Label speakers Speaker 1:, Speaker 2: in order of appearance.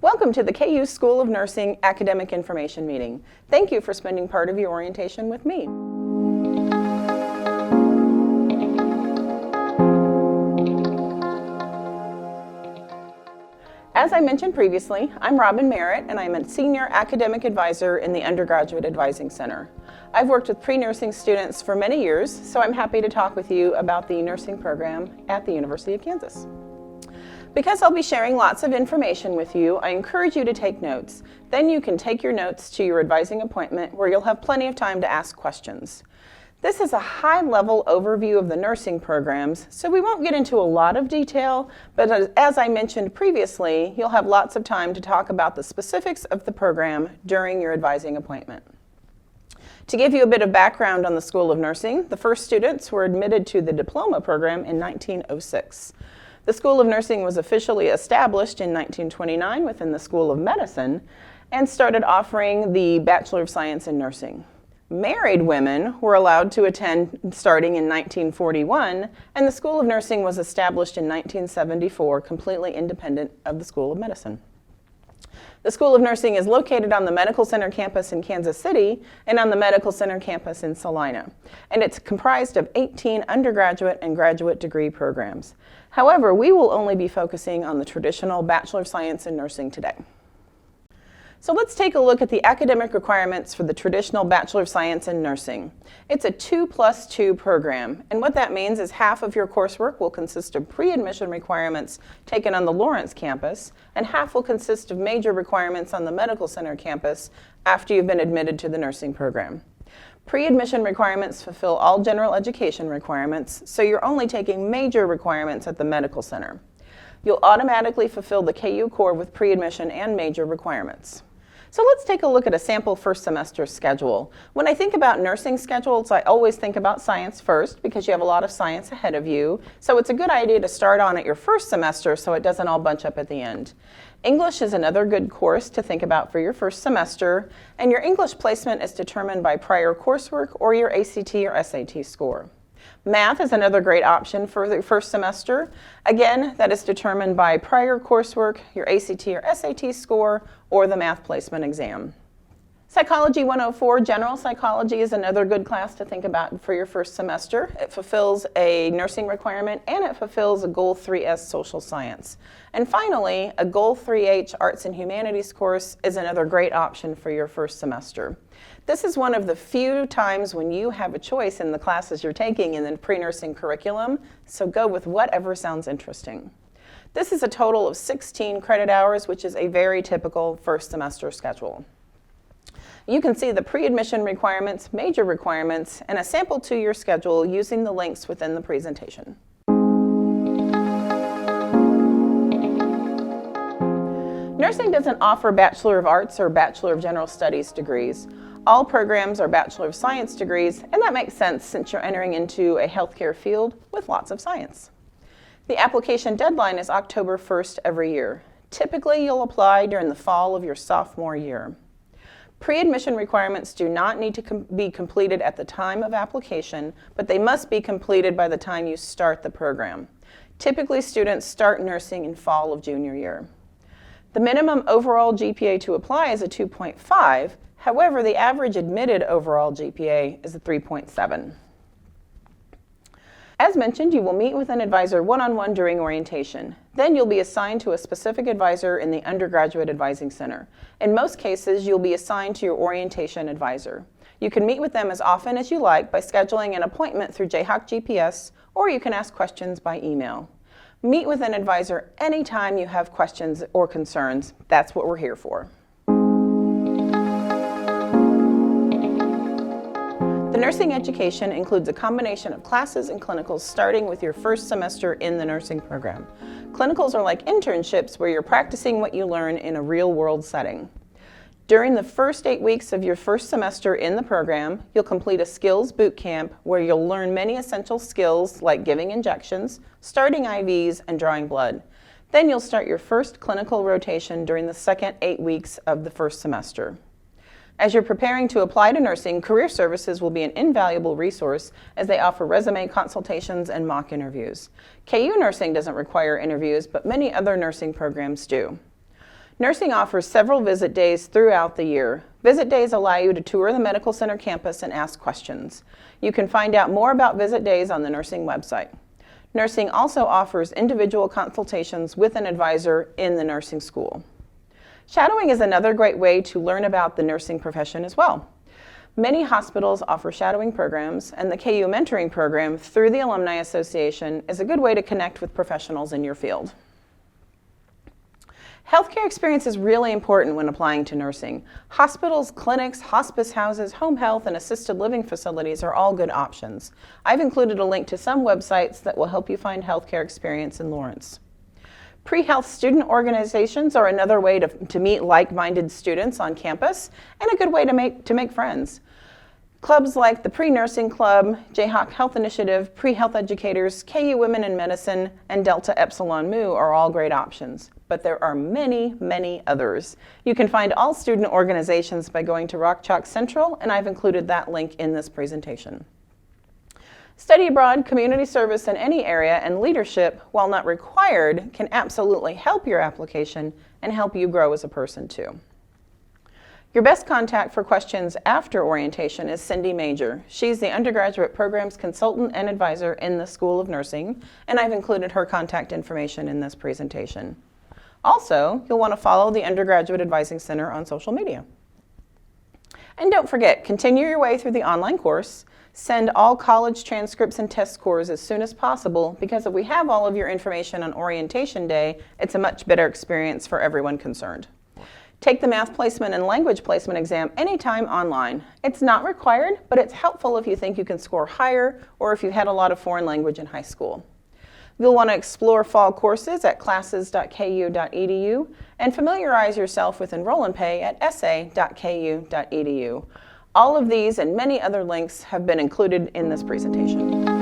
Speaker 1: Welcome to the KU School of Nursing Academic Information Meeting. Thank you for spending part of your orientation with me. As I mentioned previously, I'm Robin Merritt, and I'm a Senior Academic Advisor in the Undergraduate Advising Center. I've worked with pre-nursing students for many years, so I'm happy to talk with you about the nursing program at the University of Kansas. Because I'll be sharing lots of information with you, I encourage you to take notes. Then you can take your notes to your advising appointment where you'll have plenty of time to ask questions. This is a high-level overview of the nursing programs, so we won't get into a lot of detail, but as I mentioned previously, you'll have lots of time to talk about the specifics of the program during your advising appointment. To give you a bit of background on the School of Nursing, the first students were admitted to the diploma program in 1906. The School of Nursing was officially established in 1929 within the School of Medicine and started offering the Bachelor of Science in Nursing. Married women were allowed to attend starting in 1941, and the School of Nursing was established in 1974, completely independent of the School of Medicine. The School of Nursing is located on the Medical Center campus in Kansas City and on the Medical Center campus in Salina, and it's comprised of 18 undergraduate and graduate degree programs. However, we will only be focusing on the traditional Bachelor of Science in Nursing today. So let's take a look at the academic requirements for the traditional Bachelor of Science in Nursing. It's a 2+2 program, and what that means is half of your coursework will consist of pre-admission requirements taken on the Lawrence campus, and half will consist of major requirements on the Medical Center campus after you've been admitted to the nursing program. Pre-admission requirements fulfill all general education requirements, so you're only taking major requirements at the Medical Center. You'll automatically fulfill the KU core with pre-admission and major requirements. So let's take a look at a sample first semester schedule. When I think about nursing schedules, I always think about science first because you have a lot of science ahead of you. So it's a good idea to start on at your first semester so it doesn't all bunch up at the end. English is another good course to think about for your first semester, and your English placement is determined by prior coursework or your ACT or SAT score. Math is another great option for the first semester. Again, that is determined by prior coursework, your ACT or SAT score, or the math placement exam. Psychology 104, General Psychology, is another good class to think about for your first semester. It fulfills a nursing requirement and it fulfills a Goal 3S Social Science. And finally, a Goal 3H Arts and Humanities course is another great option for your first semester. This is one of the few times when you have a choice in the classes you're taking in the pre-nursing curriculum, so go with whatever sounds interesting. This is a total of 16 credit hours, which is a very typical first semester schedule. You can see the pre-admission requirements, major requirements, and a sample 2-year schedule using the links within the presentation. Nursing doesn't offer Bachelor of Arts or Bachelor of General Studies degrees. All programs are Bachelor of Science degrees, and that makes sense since you're entering into a healthcare field with lots of science. The application deadline is October 1st every year. Typically, you'll apply during the fall of your sophomore year. Pre-admission requirements do not need to be completed at the time of application, but they must be completed by the time you start the program. Typically, students start nursing in fall of junior year. The minimum overall GPA to apply is a 2.5. However, the average admitted overall GPA is a 3.7. As mentioned, you will meet with an advisor one-on-one during orientation. Then you'll be assigned to a specific advisor in the Undergraduate Advising Center. In most cases, you'll be assigned to your orientation advisor. You can meet with them as often as you like by scheduling an appointment through Jayhawk GPS, or you can ask questions by email. Meet with an advisor anytime you have questions or concerns. That's what we're here for. The nursing education includes a combination of classes and clinicals starting with your first semester in the nursing program. Clinicals are like internships where you're practicing what you learn in a real-world setting. During the first 8 weeks of your first semester in the program, you'll complete a skills boot camp where you'll learn many essential skills like giving injections, starting IVs, and drawing blood. Then you'll start your first clinical rotation during the second 8 weeks of the first semester. As you're preparing to apply to nursing, Career Services will be an invaluable resource as they offer resume consultations and mock interviews. KU Nursing doesn't require interviews, but many other nursing programs do. Nursing offers several visit days throughout the year. Visit days allow you to tour the medical center campus and ask questions. You can find out more about visit days on the nursing website. Nursing also offers individual consultations with an advisor in the nursing school. Shadowing is another great way to learn about the nursing profession as well. Many hospitals offer shadowing programs, and the KU Mentoring Program through the Alumni Association is a good way to connect with professionals in your field. Healthcare experience is really important when applying to nursing. Hospitals, clinics, hospice houses, home health, and assisted living facilities are all good options. I've included a link to some websites that will help you find healthcare experience in Lawrence. Pre-health student organizations are another way to meet like-minded students on campus and a good way to make friends. Clubs like the Pre-Nursing Club, Jayhawk Health Initiative, Pre-Health Educators, KU Women in Medicine, and Delta Epsilon Mu are all great options. But there are many, many others. You can find all student organizations by going to Rock Chalk Central, and I've included that link in this presentation. Study abroad, community service in any area, and leadership, while not required, can absolutely help your application and help you grow as a person too. Your best contact for questions after orientation is Cindy Major. She's the undergraduate programs consultant and advisor in the School of Nursing, and I've included her contact information in this presentation. Also, you'll want to follow the Undergraduate Advising Center on social media. And don't forget, continue your way through the online course. Send all college transcripts and test scores as soon as possible, because if we have all of your information on orientation day, it's a much better experience for everyone concerned. Take the math placement and language placement exam anytime online. It's not required, but it's helpful if you think you can score higher or if you had a lot of foreign language in high school. You'll want to explore fall courses at classes.ku.edu and familiarize yourself with Enroll and Pay at sa.ku.edu. All of these and many other links have been included in this presentation.